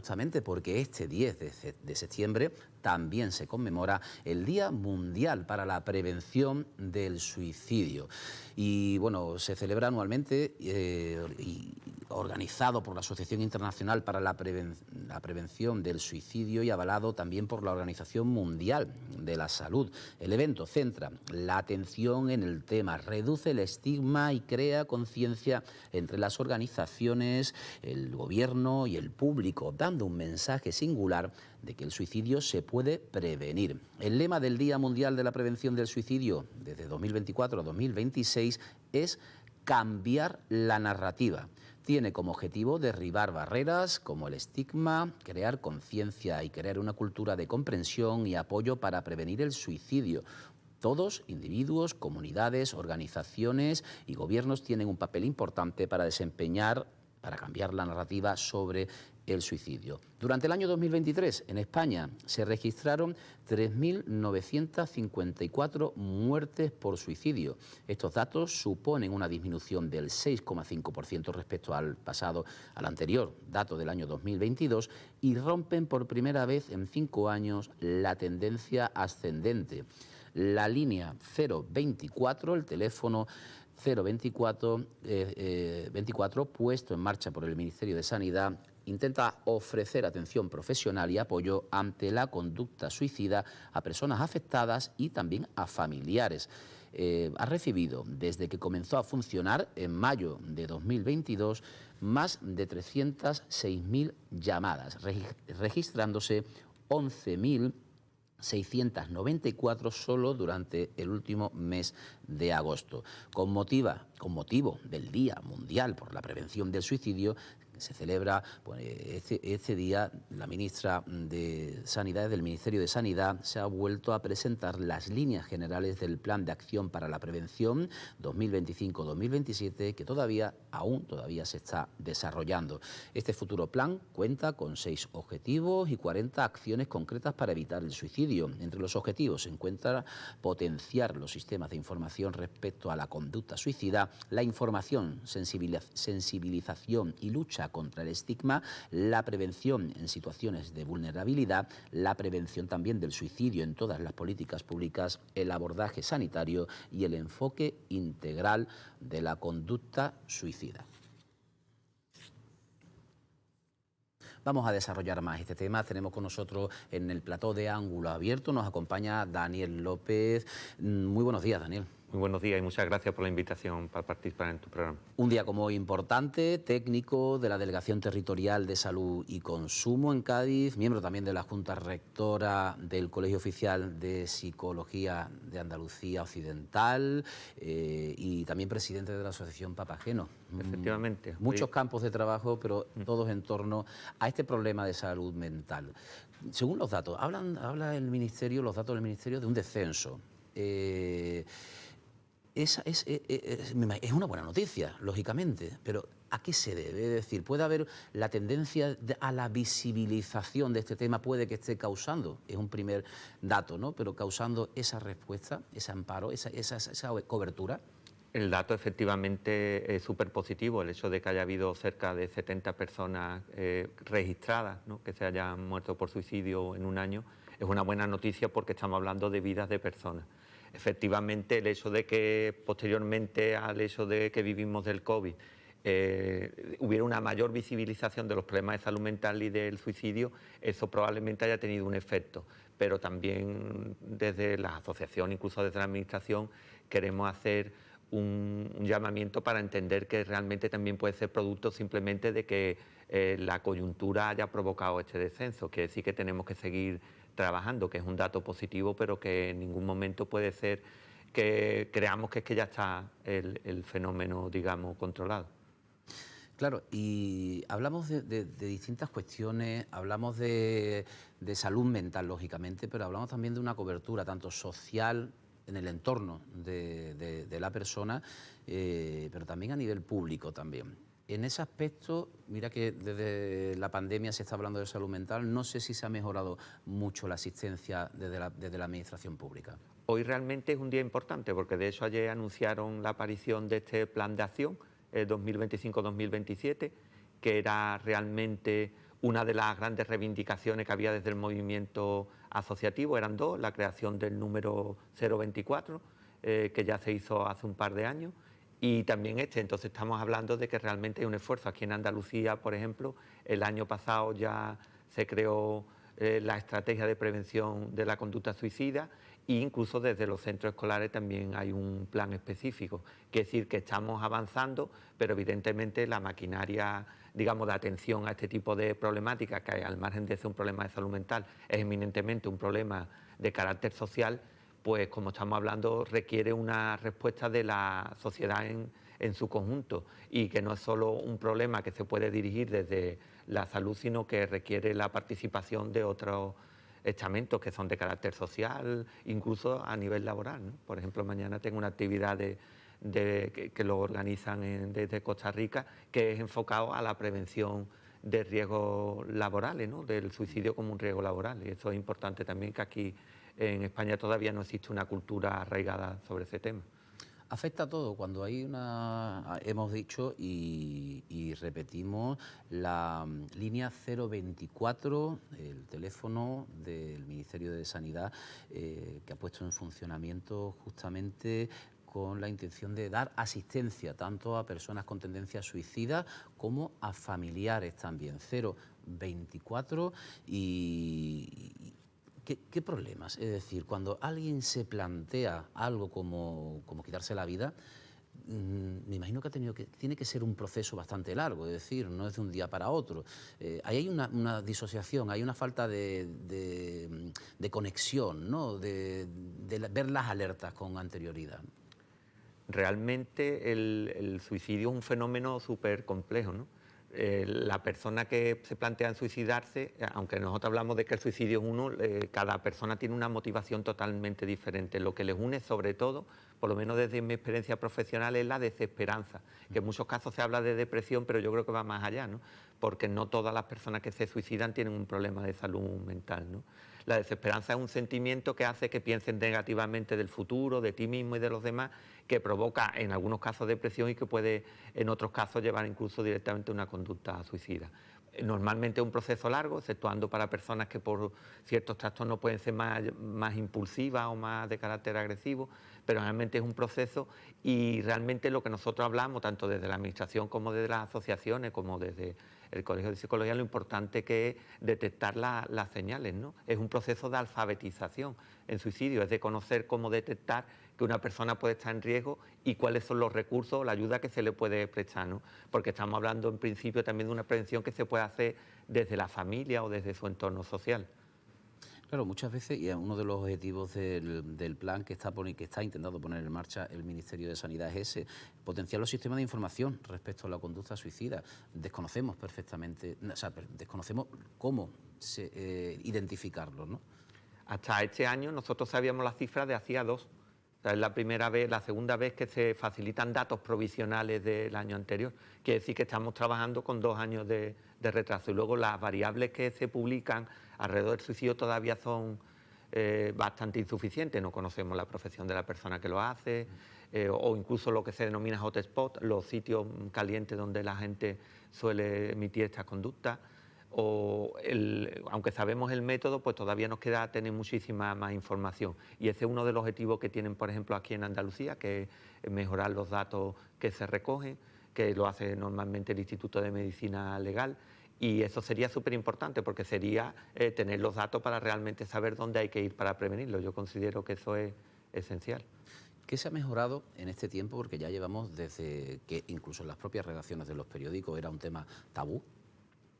justamente porque este 10 de septiembre también se conmemora el Día Mundial para la Prevención del Suicidio. Y bueno, se celebra anualmente y organizado por la Asociación Internacional para la Prevención del Suicidio y avalado también por la Organización Mundial de la Salud. El evento centra la atención en el tema, reduce el estigma y crea conciencia entre las organizaciones, el gobierno y el público, dando un mensaje singular de que el suicidio se puede prevenir. El lema del Día Mundial de la Prevención del Suicidio desde 2024 a 2026 es cambiar la narrativa. Tiene como objetivo derribar barreras como el estigma, crear conciencia y crear una cultura de comprensión y apoyo para prevenir el suicidio. Todos, individuos, comunidades, organizaciones y gobiernos tienen un papel importante para cambiar la narrativa sobre el suicidio. Durante el año 2023, en España, se registraron 3.954 muertes por suicidio. Estos datos suponen una disminución del 6,5% respecto al anterior dato del año 2022 y rompen por primera vez en 5 años la tendencia ascendente. La línea 024, el teléfono 024 puesto en marcha por el Ministerio de Sanidad, intenta ofrecer atención profesional y apoyo ante la conducta suicida a personas afectadas y también a familiares. Ha recibido, desde que comenzó a funcionar en mayo de 2022, más de 306.000 llamadas, registrándose 11.694 solo durante el último mes de agosto. Con motivo del Día Mundial por la Prevención del Suicidio, se celebra este día, la ministra de Sanidad, del Ministerio de Sanidad, se ha vuelto a presentar las líneas generales del Plan de Acción para la Prevención 2025-2027, que todavía se está desarrollando. Este futuro plan cuenta con 6 objetivos y 40 acciones concretas para evitar el suicidio. Entre los objetivos se encuentra potenciar los sistemas de información respecto a la conducta suicida, la información, sensibilización y lucha contra el estigma, la prevención en situaciones de vulnerabilidad, la prevención también del suicidio en todas las políticas públicas, el abordaje sanitario y el enfoque integral de la conducta suicida. Vamos a desarrollar más este tema. Tenemos con nosotros en el plató de Ángulo Abierto, nos acompaña Daniel López. Muy buenos días, Daniel. Muy buenos días y muchas gracias por la invitación para participar en tu programa. Un día como hoy importante, técnico de la Delegación Territorial de Salud y Consumo en Cádiz, miembro también de la Junta Rectora del Colegio Oficial de Psicología de Andalucía Occidental y también presidente de la Asociación Papageno. Efectivamente. Muchos campos de trabajo, pero todos en torno a este problema de salud mental. Según los datos, habla el Ministerio, los datos del Ministerio, de un descenso. Es una buena noticia, lógicamente, pero ¿a qué se debe? Es decir, puede haber la tendencia a la visibilización de este tema, puede que esté causando, es un primer dato, ¿no? Pero causando esa respuesta, ese amparo, esa cobertura. El dato efectivamente es súper positivo, el hecho de que haya habido cerca de 70 personas registradas, ¿no?, que se hayan muerto por suicidio en un año, es una buena noticia porque estamos hablando de vidas de personas. Efectivamente, el hecho de que posteriormente al hecho de que vivimos del COVID hubiera una mayor visibilización de los problemas de salud mental y del suicidio, eso probablemente haya tenido un efecto. Pero también desde la asociación, incluso desde la administración, queremos hacer un llamamiento para entender que realmente también puede ser producto simplemente de que la coyuntura haya provocado este descenso, que sí que tenemos que seguir trabajando, que es un dato positivo, pero que en ningún momento puede ser que creamos que es que ya está el fenómeno, digamos, controlado. Claro, y hablamos de distintas cuestiones, hablamos de salud mental, lógicamente, pero hablamos también de una cobertura tanto social en el entorno de la persona, pero también a nivel público también. En ese aspecto, mira que desde la pandemia se está hablando de salud mental, no sé si se ha mejorado mucho la asistencia desde la administración pública. Hoy realmente es un día importante, porque de hecho ayer anunciaron la aparición de este plan de acción 2025-2027, que era realmente Una de las grandes reivindicaciones que había desde el movimiento asociativo eran dos: la creación del número 024, que ya se hizo hace un par de años, y también entonces estamos hablando de que realmente hay un esfuerzo. Aquí en Andalucía, por ejemplo, el año pasado ya se creó la estrategia de prevención de la conducta suicida, e incluso desde los centros escolares también hay un plan específico. Quiere decir que estamos avanzando, pero evidentemente la maquinaria, digamos, de atención a este tipo de problemáticas, que al margen de ser un problema de salud mental, es eminentemente un problema de carácter social, pues como estamos hablando, requiere una respuesta de la sociedad en su conjunto, y que no es solo un problema que se puede dirigir desde la salud, sino que requiere la participación de otros estamentos que son de carácter social, incluso a nivel laboral, ¿no? Por ejemplo, mañana tengo una actividad que lo organizan desde Costa Rica, que es enfocado a la prevención de riesgos laborales, ¿no? Del suicidio como un riesgo laboral. Y eso es importante también, que aquí en España todavía no existe una cultura arraigada sobre ese tema. Afecta a todo. Cuando hay una, hemos dicho y repetimos, la línea 024, el teléfono del Ministerio de Sanidad, que ha puesto en funcionamiento justamente con la intención de dar asistencia tanto a personas con tendencia suicida como a familiares también. 024 y ¿qué problemas? Es decir, cuando alguien se plantea algo como quitarse la vida, me imagino que tiene que ser un proceso bastante largo, es decir, no es de un día para otro. Ahí hay una disociación, hay una falta de conexión, ¿no? de ver las alertas con anterioridad. Realmente el suicidio es un fenómeno súper complejo, ¿no? La persona que se plantea en suicidarse, aunque nosotros hablamos de que el suicidio es uno, cada persona tiene una motivación totalmente diferente. Lo que les une, sobre todo, por lo menos desde mi experiencia profesional, es la desesperanza, que en muchos casos se habla de depresión, pero yo creo que va más allá, ¿no? Porque no todas las personas que se suicidan tienen un problema de salud mental, ¿no? La desesperanza es un sentimiento que hace que piensen negativamente del futuro, de ti mismo y de los demás, que provoca en algunos casos depresión y que puede en otros casos llevar incluso directamente a una conducta suicida. Normalmente es un proceso largo, exceptuando para personas que por ciertos trastornos pueden ser más impulsivas o más de carácter agresivo, pero realmente es un proceso, y realmente lo que nosotros hablamos, tanto desde la Administración como desde las asociaciones, como desde el Colegio de Psicología, lo importante que es detectar las señales, ¿no? Es un proceso de alfabetización en suicidio, es de conocer cómo detectar que una persona puede estar en riesgo y cuáles son los recursos o la ayuda que se le puede prestar, ¿no? Porque estamos hablando en principio también de una prevención que se puede hacer desde la familia o desde su entorno social. Claro, muchas veces, y uno de los objetivos del plan que está intentando poner en marcha el Ministerio de Sanidad es ese: potenciar los sistemas de información respecto a la conducta suicida. Desconocemos perfectamente, o sea, desconocemos cómo identificarlo, ¿no? Hasta este año nosotros sabíamos las cifras de hacía 2. O sea, es la segunda vez que se facilitan datos provisionales del año anterior. Quiere decir que estamos trabajando con 2 años de retraso. Y luego las variables que se publican alrededor del suicidio todavía son bastante insuficientes. No conocemos la profesión de la persona que lo hace, o incluso lo que se denomina hotspot, los sitios calientes donde la gente suele emitir estas conductas. Aunque sabemos el método, pues todavía nos queda tener muchísima más información. Y ese es uno de los objetivos que tienen, por ejemplo, aquí en Andalucía, que es mejorar los datos que se recogen, que lo hace normalmente el Instituto de Medicina Legal. Y eso sería súper importante, porque sería tener los datos para realmente saber dónde hay que ir para prevenirlo. Yo considero que eso es esencial. ¿Qué se ha mejorado en este tiempo? Porque ya llevamos desde que incluso en las propias redacciones de los periódicos era un tema tabú.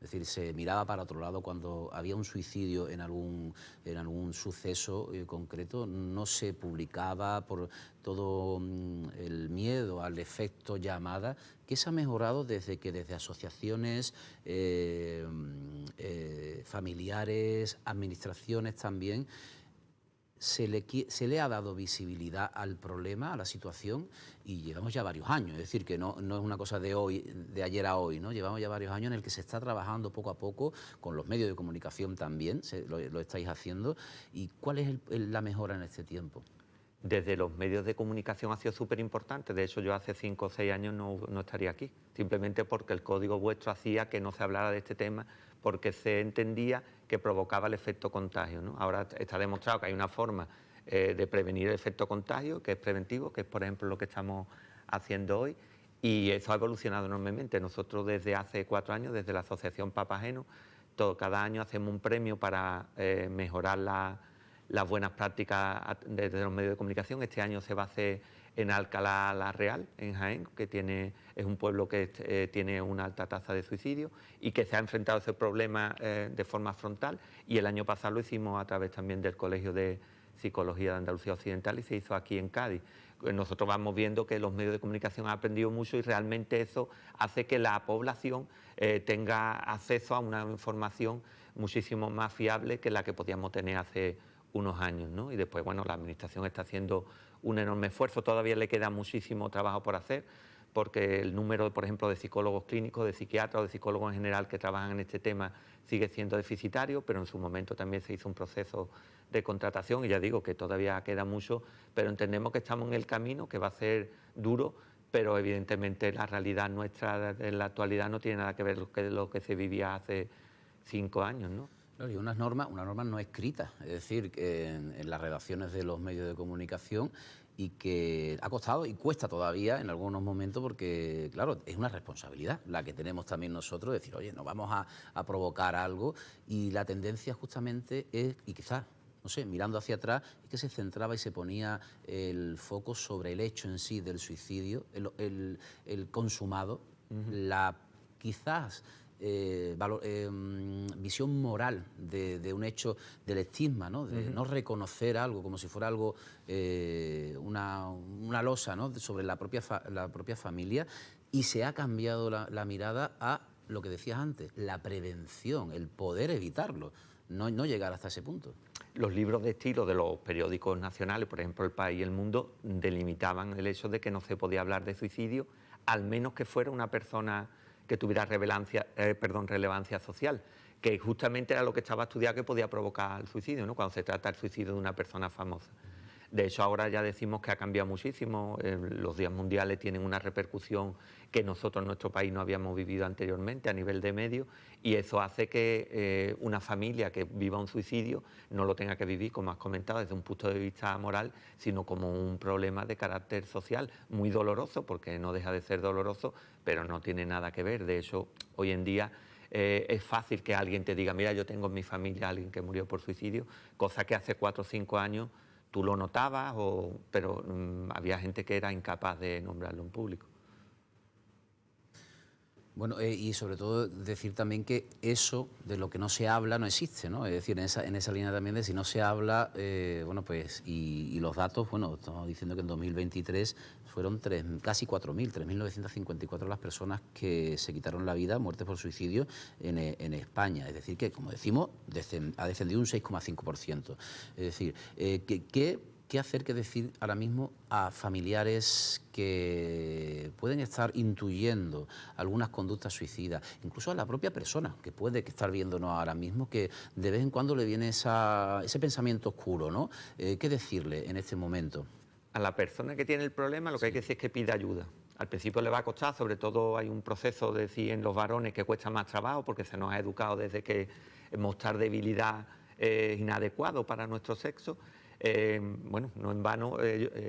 Es decir, se miraba para otro lado cuando había un suicidio en algún suceso concreto, no se publicaba por todo el miedo al efecto llamada. ¿Qué se ha mejorado desde asociaciones, familiares, administraciones también, se le ha dado visibilidad al problema, a la situación, y llevamos ya varios años? Es decir, que no es una cosa de ayer a hoy, ¿no? Llevamos ya varios años en el que se está trabajando poco a poco, con los medios de comunicación también, lo estáis haciendo. ¿Y cuál es la mejora en este tiempo? Desde los medios de comunicación ha sido súper importante. De hecho, yo hace 5 o 6 años no estaría aquí, simplemente porque el código vuestro hacía que no se hablara de este tema, porque se entendía que provocaba el efecto contagio, ¿no? Ahora está demostrado que hay una forma de prevenir el efecto contagio, que es preventivo, que es, por ejemplo, lo que estamos haciendo hoy, y eso ha evolucionado enormemente. Nosotros desde hace 4 años, desde la Asociación Papageno, cada año hacemos un premio para mejorar las buenas prácticas desde los medios de comunicación. Este año se va a hacer en Alcalá la Real, en Jaén, que es un pueblo que tiene una alta tasa de suicidio y que se ha enfrentado a ese problema de forma frontal. Y el año pasado lo hicimos a través también del Colegio de Psicología de Andalucía Occidental y se hizo aquí en Cádiz. Nosotros vamos viendo que los medios de comunicación han aprendido mucho y realmente eso hace que la población tenga acceso a una información muchísimo más fiable que la que podíamos tener hace unos años, ¿no? Y después, bueno, la Administración está haciendo un enorme esfuerzo, todavía le queda muchísimo trabajo por hacer, porque el número, por ejemplo, de psicólogos clínicos, de psiquiatras o de psicólogos en general que trabajan en este tema sigue siendo deficitario, pero en su momento también se hizo un proceso de contratación y ya digo que todavía queda mucho, pero entendemos que estamos en el camino, que va a ser duro, pero evidentemente la realidad nuestra en la actualidad no tiene nada que ver con lo que se vivía hace 5 años, ¿no? Claro, y unas normas no escritas, es decir, que en las redacciones de los medios de comunicación y que ha costado y cuesta todavía en algunos momentos porque, claro, es una responsabilidad la que tenemos también nosotros, decir, oye, no vamos a provocar algo y la tendencia justamente es, y quizás, no sé, mirando hacia atrás, es que se centraba y se ponía el foco sobre el hecho en sí del suicidio, el consumado, la quizás visión moral de un hecho del estigma, ¿no? De no reconocer algo como si fuera algo, una losa, ¿no? Sobre la propia familia, y se ha cambiado la mirada a lo que decías antes, la prevención, el poder evitarlo, no llegar hasta ese punto. Los libros de estilo de los periódicos nacionales, por ejemplo El País y El Mundo, delimitaban el hecho de que no se podía hablar de suicidio, al menos que fuera una persona que tuviera relevancia social, que justamente era lo que estaba estudiado que podía provocar el suicidio, ¿no? Cuando se trata del suicidio de una persona famosa. De hecho, ahora ya decimos que ha cambiado muchísimo. Los días mundiales tienen una repercusión que nosotros en nuestro país no habíamos vivido anteriormente a nivel de medios, y eso hace que una familia que viva un suicidio no lo tenga que vivir, como has comentado, desde un punto de vista moral, sino como un problema de carácter social muy doloroso, porque no deja de ser doloroso, pero no tiene nada que ver. De hecho, hoy en día es fácil que alguien te diga, mira, yo tengo en mi familia a alguien que murió por suicidio, cosa que hace 4 o 5 años tú lo notabas, pero había gente que era incapaz de nombrarlo en público. Bueno, y sobre todo decir también que eso de lo que no se habla no existe, ¿no? Es decir, en esa línea también de si no se habla, bueno, pues, y los datos, bueno, estamos diciendo que en 2023 fueron casi 4.000, 3.954 las personas que se quitaron la vida, muertes por suicidio en España. Es decir, que, como decimos, ha descendido un 6,5%. Es decir, ¿qué hacer, qué decir ahora mismo a familiares que pueden estar intuyendo algunas conductas suicidas, incluso a la propia persona que puede estar viéndonos ahora mismo, que de vez en cuando le viene ese pensamiento oscuro, ¿no? ¿Qué decirle en este momento? A la persona que tiene el problema lo que hay que decir es que pida ayuda. Al principio le va a costar, sobre todo hay un proceso de decir en los varones que cuesta más trabajo porque se nos ha educado desde que mostrar debilidad es inadecuado para nuestro sexo. Bueno, no en vano,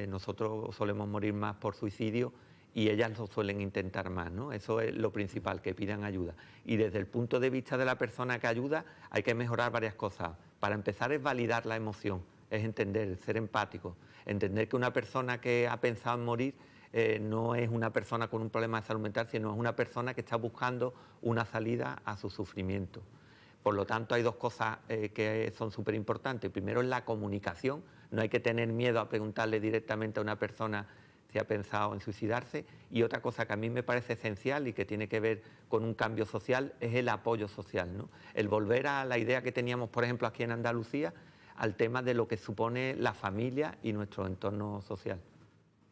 nosotros solemos morir más por suicidio y ellas lo suelen intentar más, ¿no? Eso es lo principal, que pidan ayuda. Y desde el punto de vista de la persona que ayuda hay que mejorar varias cosas. Para empezar es validar la emoción, es entender, ser empático, entender que una persona que ha pensado en morir no es una persona con un problema de salud mental, sino es una persona que está buscando una salida a su sufrimiento. Por lo tanto, hay 2 cosas que son súper importantes. Primero es la comunicación. No hay que tener miedo a preguntarle directamente a una persona si ha pensado en suicidarse. Y otra cosa que a mí me parece esencial y que tiene que ver con un cambio social es el apoyo social, ¿no? El volver a la idea que teníamos, por ejemplo, aquí en Andalucía, al tema de lo que supone la familia y nuestro entorno social.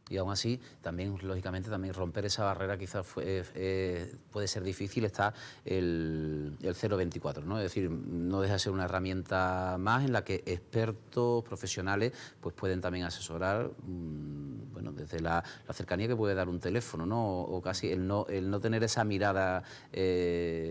Y aún así, también, lógicamente, también romper esa barrera quizás puede ser difícil, está el 024, ¿no? Es decir, no deja de ser una herramienta más en la que expertos, profesionales, pues pueden también asesorar, bueno, desde la cercanía que puede dar un teléfono, ¿no? O casi el no tener esa mirada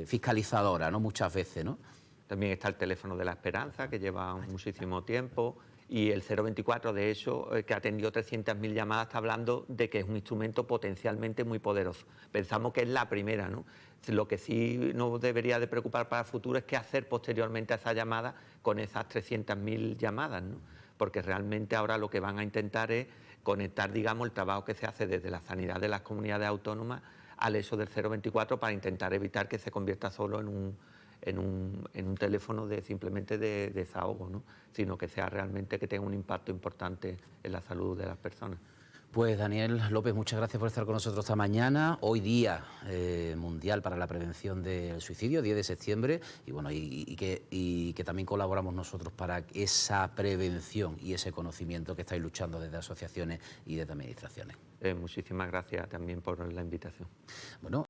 fiscalizadora, ¿no? Muchas veces, ¿no? También está el teléfono de la esperanza, que lleva muchísimo tiempo, y el 024, de hecho, que ha atendido 300.000 llamadas, está hablando de que es un instrumento potencialmente muy poderoso. Pensamos que es la primera, ¿no? Lo que sí nos debería de preocupar para el futuro es qué hacer posteriormente a esa llamada con esas 300.000 llamadas, ¿no? Porque realmente ahora lo que van a intentar es conectar, digamos, el trabajo que se hace desde la sanidad de las comunidades autónomas al eso del 024 para intentar evitar que se convierta solo en un teléfono simplemente de desahogo, ¿no? Sino que sea realmente que tenga un impacto importante en la salud de las personas. Pues Daniel López, muchas gracias por estar con nosotros esta mañana. Hoy día mundial para la prevención del suicidio, 10 de septiembre, y bueno, y que también colaboramos nosotros para esa prevención y ese conocimiento que estáis luchando desde asociaciones y desde administraciones. Muchísimas gracias también por la invitación. Bueno.